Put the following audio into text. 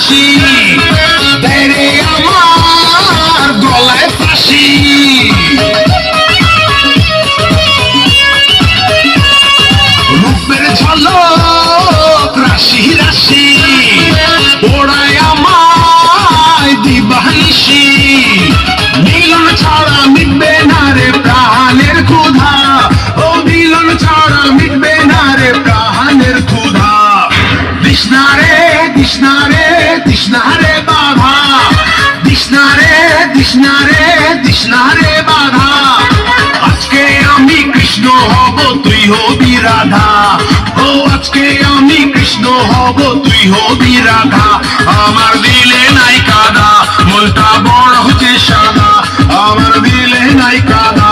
হাসি তেরে আমার গলায় ফাঁসি রূপের ঝলক রাশি রাশি ওড়ায় আমায় দিবানিশি মিলন ছাড়া মিটবে না রে প্রাণের ক্ষুধা ও মিলন ছাড়া মিটবে না রে প্রাণের ক্ষুধা তৃষ্ণারে তৃষ্ণারে তৃষ্ণারে বাধা তৃষ্ণারে তৃষ্ণারে তৃষ্ণারে বাধা আজকে আমি কৃষ্ণ হব তুই হবি রাধা ও আজকে আমি কৃষ্ণ হব তুই হবি রাধা আমার দিলে নাই কাদা মনটা বড় হচ্ছে সাদা আমার দিলে নাই কাদা